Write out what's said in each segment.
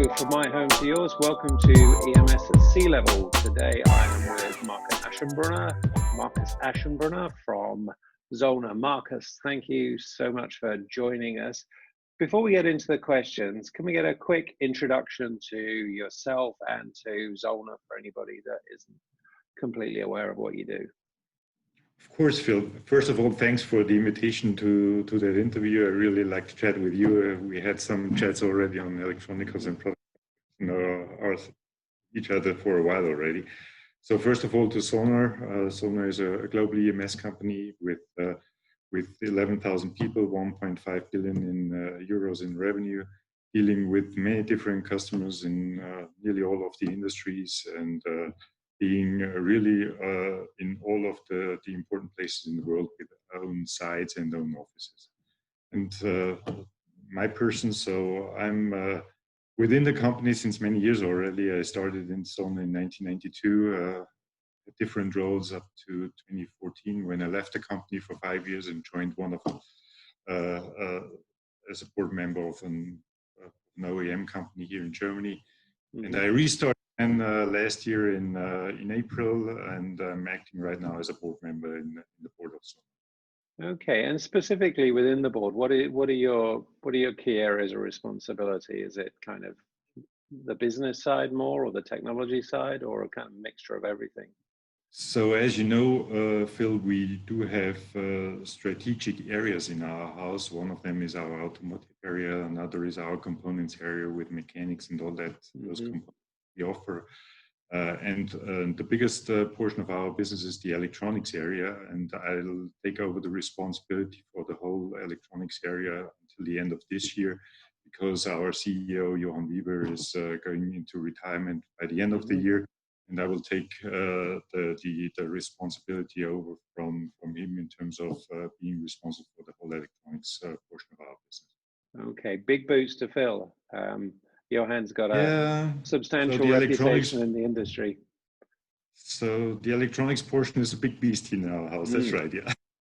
Hello, from my home to yours. Welcome to EMS at Sea Level. Today I am with Markus Aschenbrenner from Zollner. Markus, thank you so much for joining us. Before we get into the questions, can we get a quick introduction to yourself and to Zollner for anybody that isn't completely aware of what you do? Of course, Phil. First of all, thanks for the invitation to that interview. I really like to chat with you. We had some chats already on electronicals and products, each other for a while already. So first of all, to Zollner. Zollner is a global EMS company with 11,000 people, 1.5 billion in euros in revenue, dealing with many different customers in nearly all of the industries and being really in all of the important places in the world with own sites and own offices. And my person, so I'm within the company since many years already. I started in Stoten in 1992, different roles up to 2014 when I left the company for 5 years and joined one of as a board member of an OEM company here in Germany. Mm-hmm. And I restarted last year in April, and I'm acting right now as a board member in the board of Stoten. Okay, and specifically within the board, what are your key areas of responsibility? Is it kind of the business side more, or the technology side, or a kind of mixture of everything? So as you know, Phil, we do have strategic areas in our house. One of them is our automotive area, another is our components area with mechanics and all that, those components we offer. And the biggest portion of our business is the electronics area, and I'll take over the responsibility for the whole electronics area until the end of this year, because our CEO, Johan Weber, is going into retirement by the end of the year, and I will take the responsibility over from him in terms of being responsible for the whole electronics portion of our business. Okay, big boots to fill. Johan's got a substantial reputation in the industry. So the electronics portion is a big beast in our house. That's right.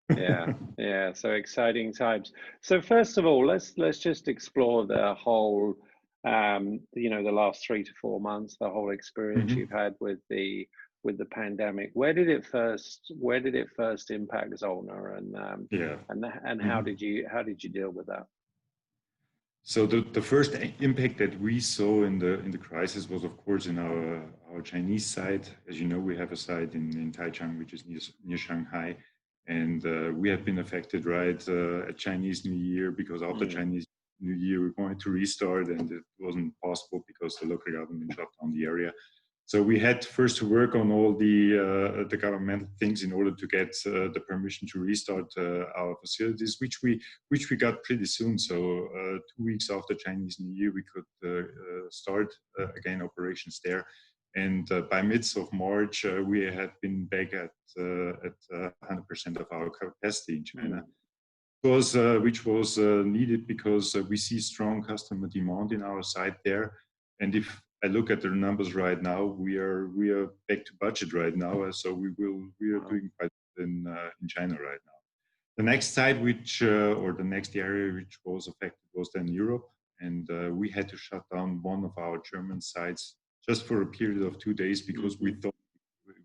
Yeah. Yeah. So exciting times. So first of all, let's just explore the whole, the last 3 to 4 months, the whole experience you've had with the pandemic. Where did it first impact Zollner, and how did you deal with that? So the first impact that we saw in the crisis was, of course, in our Chinese site. As you know, we have a site in Taichung, which is near Shanghai, and we have been affected right at Chinese New Year, because after Chinese New Year we wanted to restart, and it wasn't possible because the local government shut down the area. So we had first to work on all the governmental things in order to get the permission to restart our facilities, which we got pretty soon. So 2 weeks after Chinese New Year, we could start again operations there. And by midst of March, we had been back at 100% of our capacity in China, which was needed because we see strong customer demand in our site there. And if I look at the numbers right now, we are back to budget right now, so we are doing quite in China right now. The next site, or the next area which was affected, was then Europe, and we had to shut down one of our German sites just for a period of 2 days because we thought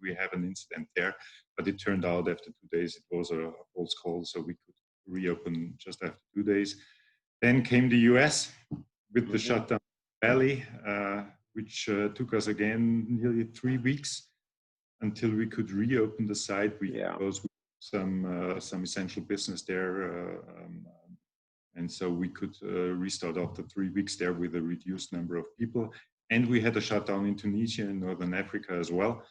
we have an incident there, but it turned out after 2 days it was a false call, so we could reopen just after 2 days. Then came the US with the shutdown valley, which took us again nearly 3 weeks until we could reopen the site because we had some essential business there, and so we could restart after 3 weeks there with a reduced number of people. And we had a shutdown in Tunisia and Northern Africa as well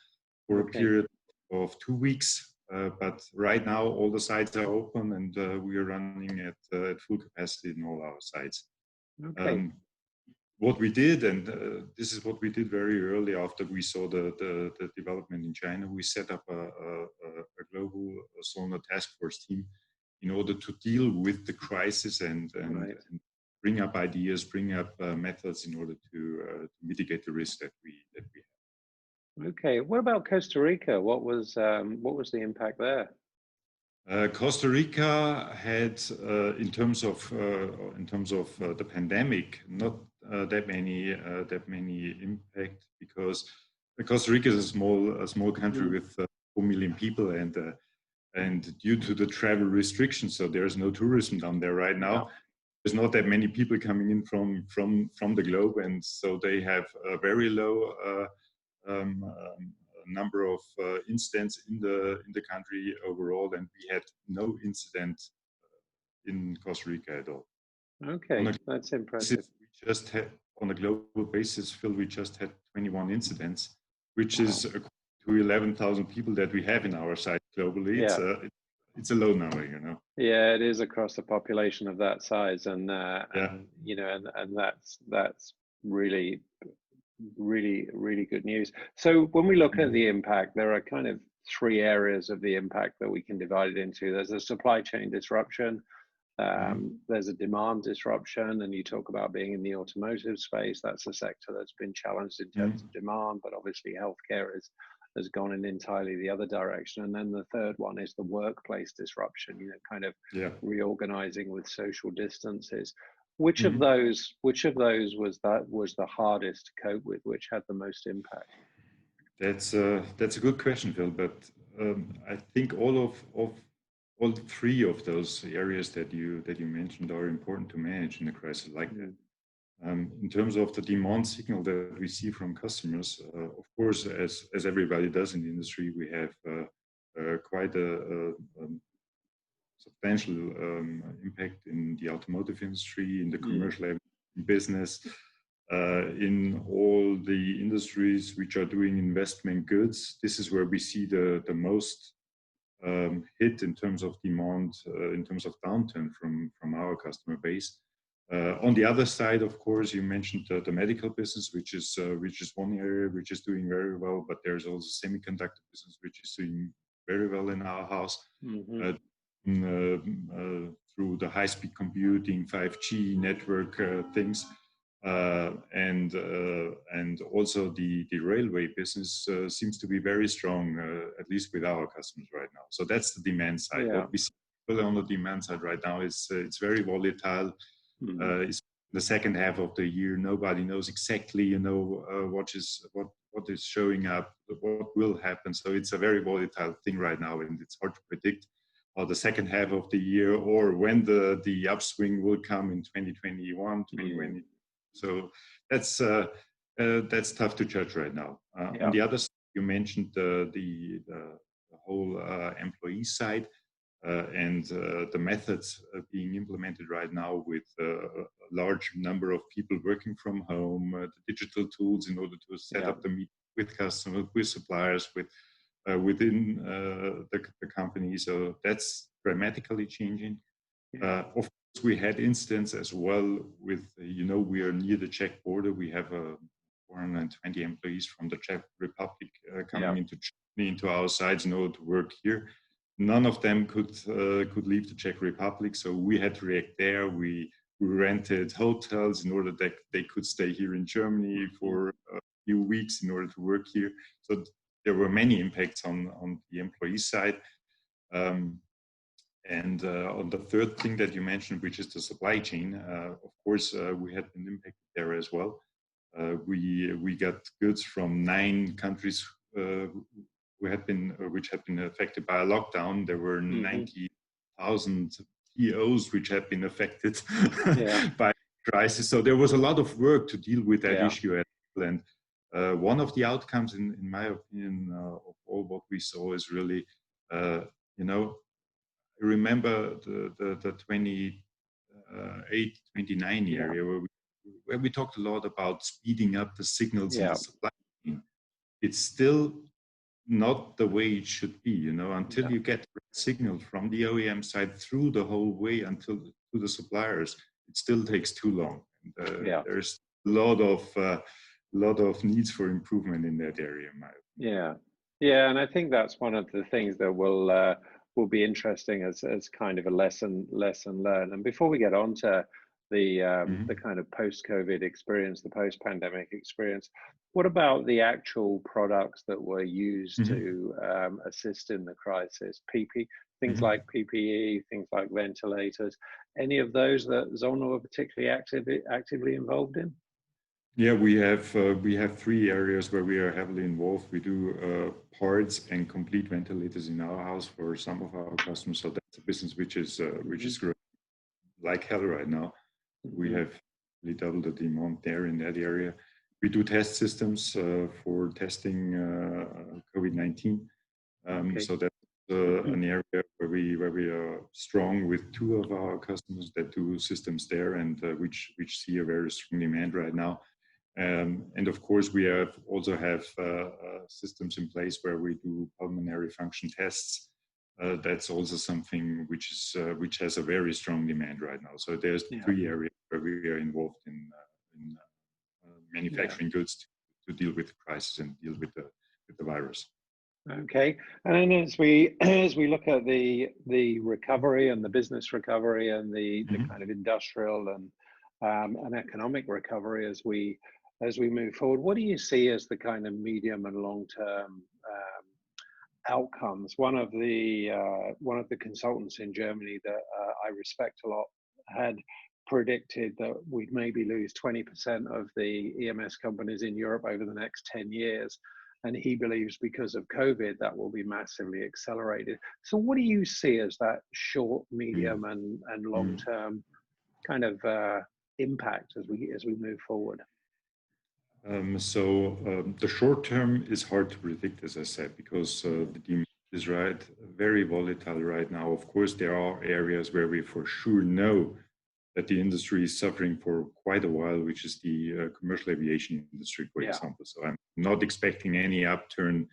for a period of 2 weeks. But right now all the sites are open, and we are running at full capacity in all our sites. Okay. What we did, and this is what we did very early after we saw the development in China, we set up a global Zollner task force team in order to deal with the crisis and bring up ideas, bring up methods in order to mitigate the risk that we have. Okay. What about Costa Rica? What was the impact there? Costa Rica had, in terms of the pandemic, not that many impact, because Costa Rica is a small country with 4 million people, and due to the travel restrictions, so there's no tourism down there right now. Yeah. There's not that many people coming in from the globe, and so they have a very low number of incidents in the country overall, and we had no incident in Costa Rica at all. Okay, that's impressive. We just had, on a global basis, Phil, we just had 21 incidents, which is to 11,000 people that we have in our site globally. Yeah. It's a low number, you know. Yeah, it is across a population of that size, and you know, and that's really good news. So when we look at the impact, there are kind of three areas of the impact that we can divide it into. There's a supply chain disruption, there's a demand disruption, and you talk about being in the automotive space. That's a sector that's been challenged in terms of demand, but obviously healthcare has gone in entirely the other direction. And then the third one is the workplace disruption, you know, kind of reorganizing with social distances. Which of those was the hardest to cope with? Which had the most impact? That's a good question, Phil. But I think all three of those areas that you mentioned are important to manage in a crisis like that. In terms of the demand signal that we see from customers, of course, as everybody does in the industry, we have quite a substantial impact in the automotive industry, in the commercial business, in all the industries which are doing investment goods. This is where we see the most hit in terms of demand, in terms of downturn from our customer base. On the other side, of course, you mentioned the medical business, which is one area which is doing very well, but there's also semiconductor business which is doing very well in our house, through the high-speed computing, 5G network things, and also the railway business seems to be very strong, at least with our customers right now. So that's the demand side. What we see on the demand side right now is it's very volatile. It's the second half of the year. Nobody knows exactly, you know, what is showing up, what will happen. So it's a very volatile thing right now, and it's hard to predict how the second half of the year or when the upswing will come in 2021, 2020. So that's tough to judge right now. On the other side, you mentioned the whole employee side. And the methods being implemented right now with a large number of people working from home, the digital tools in order to set up the meeting with customers, with suppliers, within the company. So that's dramatically changing. Of course, we had incidents as well with, you know, we are near the Czech border. We have 420 employees from the Czech Republic coming into our sites in order to work here. None of them could leave the Czech Republic, so we had to react there. We rented hotels in order that they could stay here in Germany for a few weeks in order to work here. So there were many impacts on the employee side. And on the third thing that you mentioned, which is the supply chain, of course, we had an impact there as well. We got goods from 9 countries which had been affected by a lockdown. There were 90,000 POs which had been affected by the crisis. So there was a lot of work to deal with that issue as well. And one of the outcomes, in my opinion, of all what we saw is really, you know, I remember the 28, 29 area where we talked a lot about speeding up the signals in the supply chain. It's still not the way it should be, you know, until you get signal from the OEM side through the whole way until to the suppliers. It still takes too long. There's a lot of needs for improvement in that area, in my opinion. And I think that's one of the things that will be interesting as kind of a lesson learned. And before we get on to the kind of post-COVID experience, the post-pandemic experience, what about the actual products that were used to assist in the crisis? Things like PPE, things like ventilators, any of those that Zollner were particularly actively involved in? Yeah, we have three areas where we are heavily involved. We do parts and complete ventilators in our house for some of our customers. So that's a business which is growing like hell right now. We have really doubled the demand there in that area. We do test systems for testing COVID-19. So that's an area where we are strong with two of our customers that do systems there, and which see a very strong demand right now. And of course, we also have systems in place where we do pulmonary function tests. That's also something which has a very strong demand right now. So there's three areas where we are involved in manufacturing goods to deal with the crisis and deal with the virus. Okay, and then as we look at the recovery and the business recovery and the kind of industrial and economic recovery as we move forward, what do you see as the kind of medium and long term outcomes? One of the consultants in Germany that I respect a lot had predicted that we'd maybe lose 20% of the EMS companies in Europe over the next 10 years. And he believes because of COVID, that will be massively accelerated. So what do you see as that short, medium, and long-term kind of impact as we move forward? The short term is hard to predict, as I said, because the demand is very volatile right now. Of course, there are areas where we for sure know that the industry is suffering for quite a while, which is the commercial aviation industry, for example. So I'm not expecting any upturn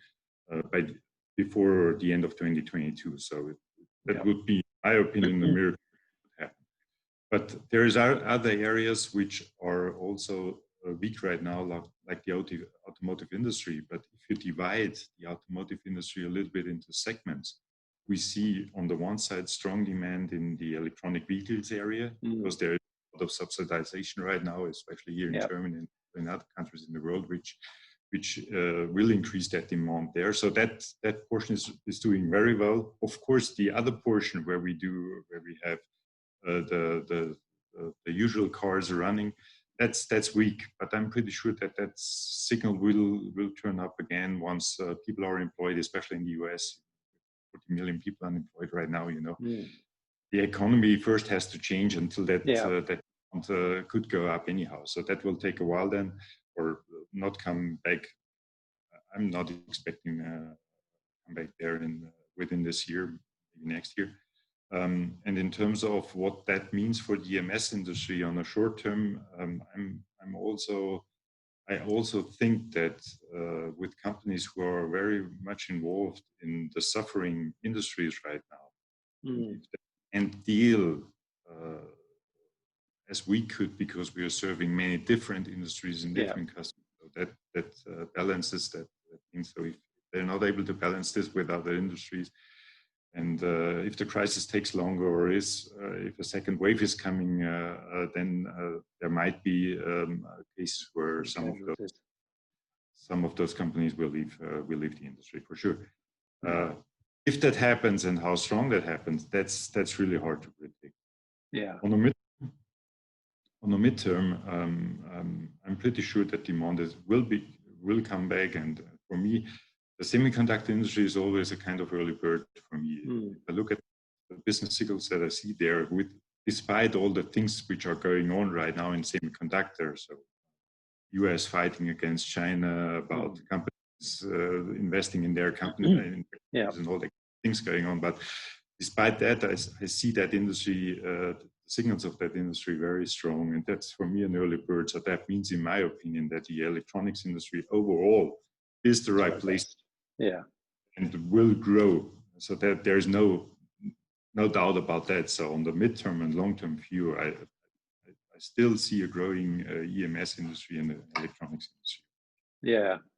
before the end of 2022. So that would be, in my opinion, a miracle would happen. But there is other areas which are also weak right now, like the automotive industry. But if you divide the automotive industry a little bit into segments, we see on the one side strong demand in the electronic vehicles area, because there is a lot of subsidization right now, especially here in Germany and in other countries in the world, which will increase that demand there. So that portion is doing very well. Of course, the other portion where we have the usual cars running, that's weak. But I'm pretty sure that signal will turn up again once people are employed, especially in the US. 40 million people unemployed right now, The economy first has to change until that could go up anyhow. So that will take a while then, or not come back. I'm not expecting come back there within this year, maybe next year. And in terms of what that means for the EMS industry on a short term, I also think that with companies who are very much involved in the suffering industries right now, and deal as we could, because we are serving many different industries and different customers, so that balances that thing. So if they're not able to balance this with other industries, and if the crisis takes longer, or if a second wave is coming, then there might be cases where some of those companies will leave the industry for sure. If that happens and how strong that happens, that's really hard to predict. Yeah. On the midterm, I'm pretty sure that demand will come back, and for me, the semiconductor industry is always a kind of early bird for me. If I look at the business cycles that I see there, despite all the things which are going on right now in semiconductors, so US fighting against China about companies investing in their company and all the things going on. But despite that, I see that industry, the signals of that industry very strong. And that's for me an early bird. So that means, in my opinion, that the electronics industry overall is the right place. Yeah. And will grow. So that there's no doubt about that. So on the midterm and long-term view, I still see a growing EMS industry and the electronics industry.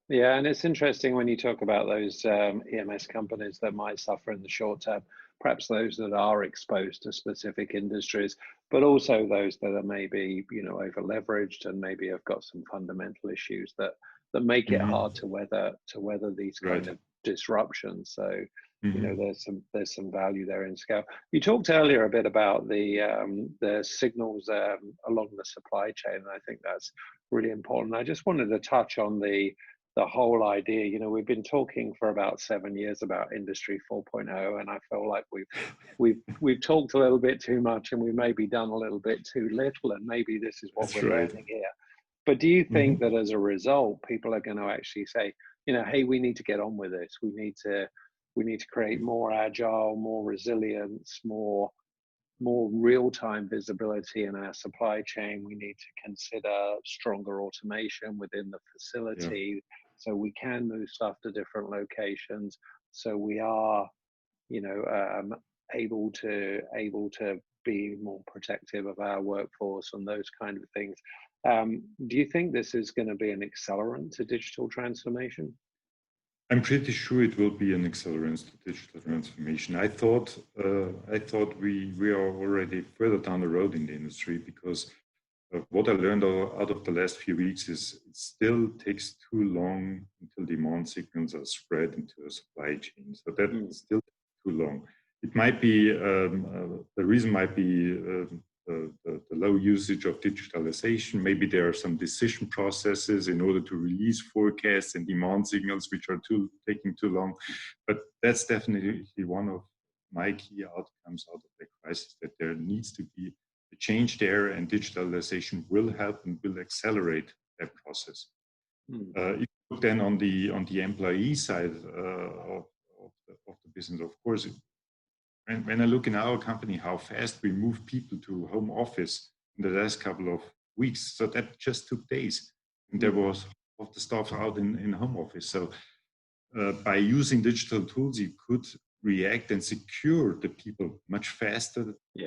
Yeah, and it's interesting when you talk about those EMS companies that might suffer in the short term, perhaps those that are exposed to specific industries, but also those that are maybe over leveraged and maybe have got some fundamental issues that make it hard to weather these kind of disruptions. So there's some value there in scale. You talked earlier a bit about the signals along the supply chain, and I think that's really important. I just wanted to touch on the whole idea. We've been talking for about 7 years about Industry 4.0, and I feel like we've talked a little bit too much, and we've maybe done a little bit too little, and maybe this is what That's we're right. learning here. But do you think that as a result, people are going to actually say, hey, we need to get on with this. We need to create more agile, more resilience, more real-time visibility in our supply chain. We need to consider stronger automation within the facility, so we can move stuff to different locations. So we are, able to be more protective of our workforce and those kind of things. Do you think this is going to be an accelerant to digital transformation? I'm pretty sure it will be an accelerant to digital transformation. I thought we are already further down the road in the industry, because what I learned out of the last few weeks is it still takes too long until demand signals are spread into a supply chain. So that still takes too long. It might be the reason might be the low usage of digitalization. Maybe there are some decision processes in order to release forecasts and demand signals which are taking too long. But that's definitely one of my key outcomes out of the crisis, that there needs to be a change there, and digitalization will help and will accelerate that process. If you look then on the employee side of the business, of course, when I look in our company, how fast we move people to home office in the last couple of weeks, so that just took days, and there was of the staff out in home office. So by using digital tools, you could react and secure the people much faster than in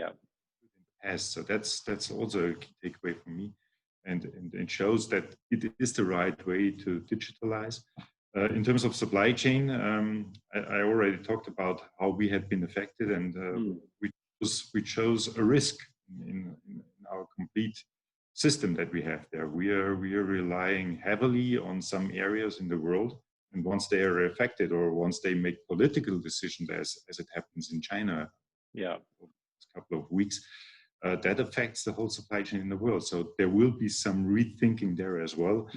the past. So that's also a key takeaway for me, and it shows that it is the right way to digitalize. In terms of supply chain, I already talked about how we had been affected, and we chose a risk in our complete system that we have there. We are relying heavily on some areas in the world, and once they are affected, or once they make political decisions, as it happens in China, over a couple of weeks, that affects the whole supply chain in the world. So there will be some rethinking there as well.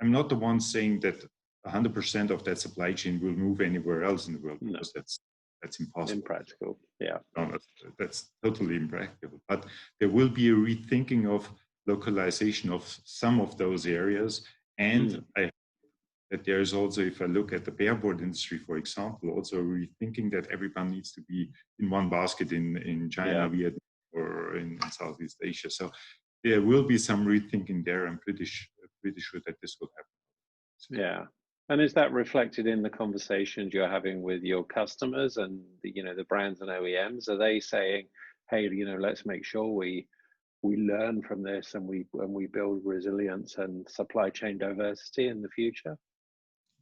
I'm not the one saying that 100% of that supply chain will move anywhere else in the world, because that's impossible. Impractical. No, that's totally impractical. But there will be a rethinking of localization of some of those areas, and that there is also, if I look at the bareboard industry, for example, also rethinking that everyone needs to be in one basket in China, Vietnam, or in Southeast Asia. So there will be some rethinking there. I'm pretty sure that this will happen. Yeah. And is that reflected in the conversations you're having with your customers and the brands and OEMs? Are they saying, hey, let's make sure we learn from this, and we build resilience and supply chain diversity in the future?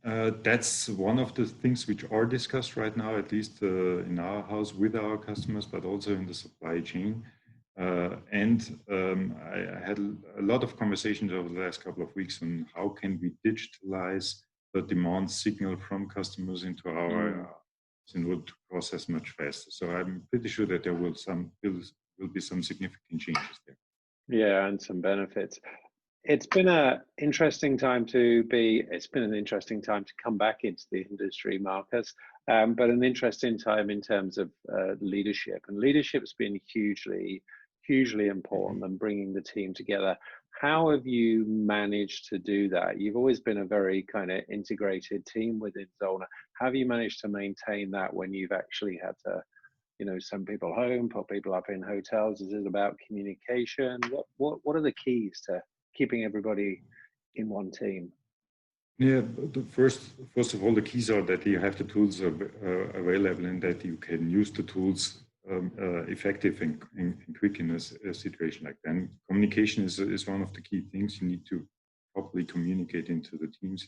That's one of the things which are discussed right now, at least in our house with our customers, but also in the supply chain. I had a lot of conversations over the last couple of weeks on how can we digitalize the demand signal from customers into our in order to process much faster. So I'm pretty sure that there will be some significant changes there. Yeah, and some benefits. It's been an interesting time to come back into the industry, Markus, but an interesting time in terms of leadership. And leadership's been hugely important, and bringing the team together. How have you managed to do that? You've always been a very kind of integrated team within Zollner. How have you managed to maintain that when you've actually had to, send people home, put people up in hotels? Is it about communication? What are the keys to keeping everybody in one team? Yeah, first of all, the keys are that you have the tools available, and that you can use the tools effective and quick in a situation like that. And communication is one of the key things. You need to properly communicate into the teams,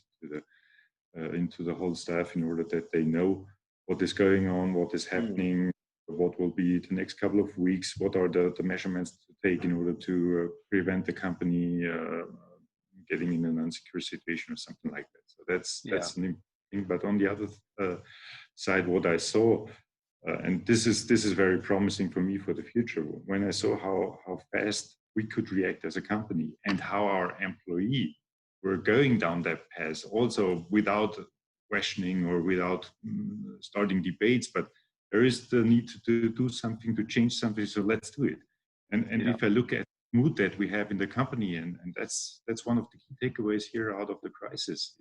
into the whole staff, in order that they know what is going on, what is happening, what will be the next couple of weeks, what are the measurements to take in order to prevent the company getting in an unsecure situation or something like that. So that's an But on the other side, what I saw, and this is very promising for me for the future. When I saw how fast we could react as a company and how our employee were going down that path, also without questioning or without starting debates, but there is the need to do something, to change something, so let's do it. And if I look at the mood that we have in the company, and that's one of the key takeaways here out of the crisis,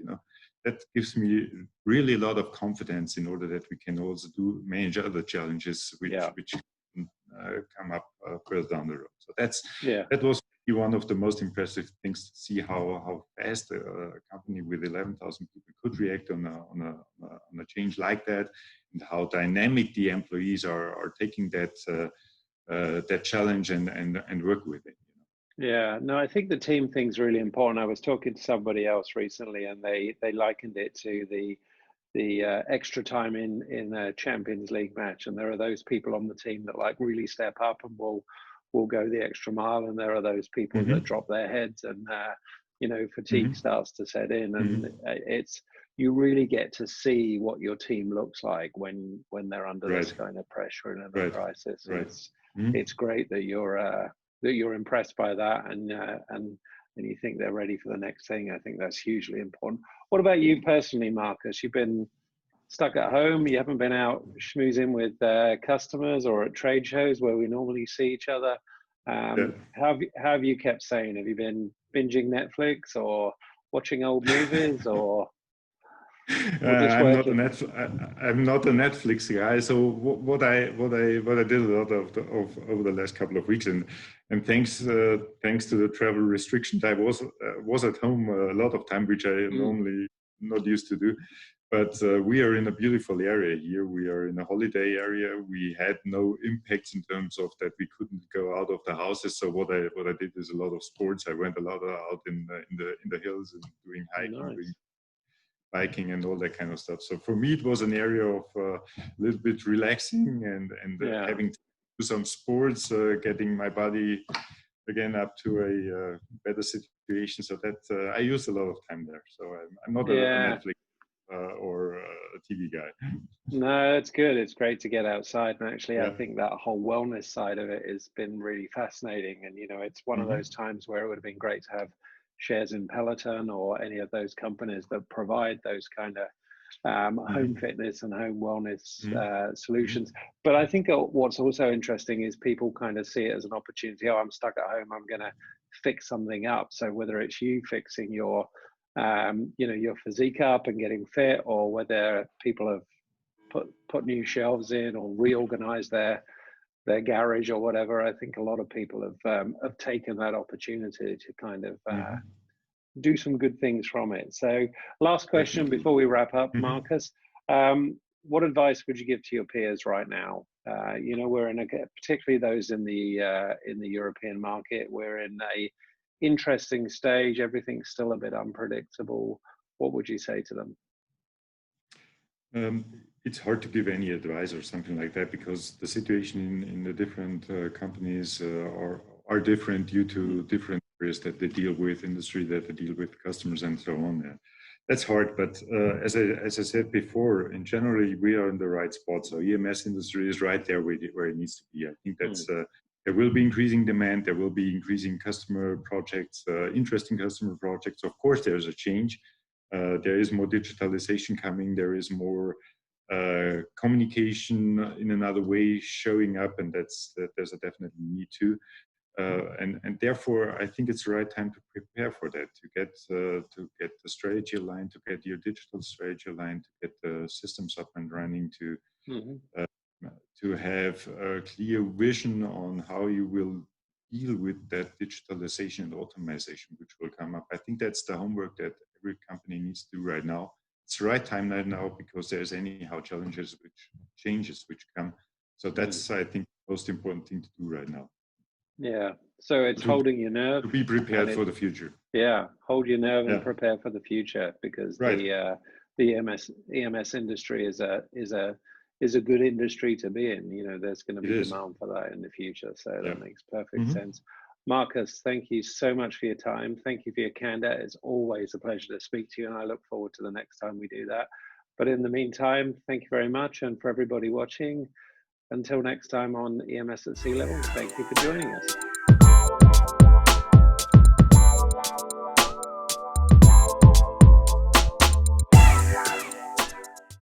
that gives me really a lot of confidence in order that we can also manage other challenges which come up further down the road. So that was one of the most impressive things, to see how fast a company with 11,000 people could react on a change like that, and how dynamic the employees are taking that challenge and work with it. Yeah, no, I think the team thing's really important. I was talking to somebody else recently, and they likened it to the extra time in a Champions League match, and there are those people on the team that like really step up and will go the extra mile, and there are those people that drop their heads, and fatigue starts to set in, and it's, you really get to see what your team looks like when they're under this kind of pressure and in a crisis. It's great that you're impressed by that, and you think they're ready for the next thing. I think that's hugely important. What about you personally, Markus? You've been stuck at home. You haven't been out schmoozing with customers or at trade shows where we normally see each other. How have you kept sane? Have you been binging Netflix or watching old movies, or I'm not a Netflix guy. So what I did a lot of over the last couple of weeks, and thanks to the travel restrictions, I was at home a lot of time, which I normally not used to do. But we are in a beautiful area here. We are in a holiday area. We had no impacts in terms of that we couldn't go out of the houses. So what I did is a lot of sports. I went a lot out in the hills and doing hiking, doing biking and all that kind of stuff. So for me, it was an area of a little bit relaxing and having to do some sports, getting my body again up to a better situation. So that I used a lot of time there. So I'm not a Netflix or a TV guy. No, that's good. It's great to get outside. And actually, I think that whole wellness side of it has been really fascinating. And, it's one of those times where it would have been great to have shares in Peloton or any of those companies that provide those kind of home fitness and home wellness solutions. But I think what's also interesting is people kind of see it as an opportunity. Oh, I'm stuck at home, I'm going to fix something up. So whether it's you fixing your your physique up and getting fit, or whether people have put new shelves in or reorganized their garage or whatever, I think a lot of people have taken that opportunity to kind of do some good things from it. So last question before we wrap up, Markus, what advice would you give to your peers right now? We're in particularly those in the European market, we're in a interesting stage. Everything's still a bit unpredictable. What would you say to them? It's hard to give any advice or something like that, because the situation in the different companies are different due to different areas that they deal with, industry that they deal with, customers, and so on. That's hard, but as I said before, in general, we are in the right spot. So EMS industry is right there where it needs to be. I think that's there will be increasing demand. There will be increasing customer projects, interesting customer projects. Of course, there's a change. There is more digitalization coming. There is more communication in another way showing up, and there's a definite need to. And therefore, I think it's the right time to prepare for that, to get the strategy aligned, to get your digital strategy aligned, to get the systems up and running, to have a clear vision on how you will deal with that digitalization and automation, which will come up. I think that's the homework that every company needs to do right now. It's the right time right now, because there's anyhow changes which come. So that's, I think, the most important thing to do right now. Yeah. So it's holding your nerve. To be prepared for the future. Yeah. Hold your nerve and prepare for the future, because the EMS industry is a good industry to be in. There's going to be demand for that in the future. So that makes perfect sense. Markus, thank you so much for your time. Thank you for your candor. It's always a pleasure to speak to you, and I look forward to the next time we do that. But in the meantime, thank you very much. And for everybody watching, until next time on EMS at Sea Level, thank you for joining us.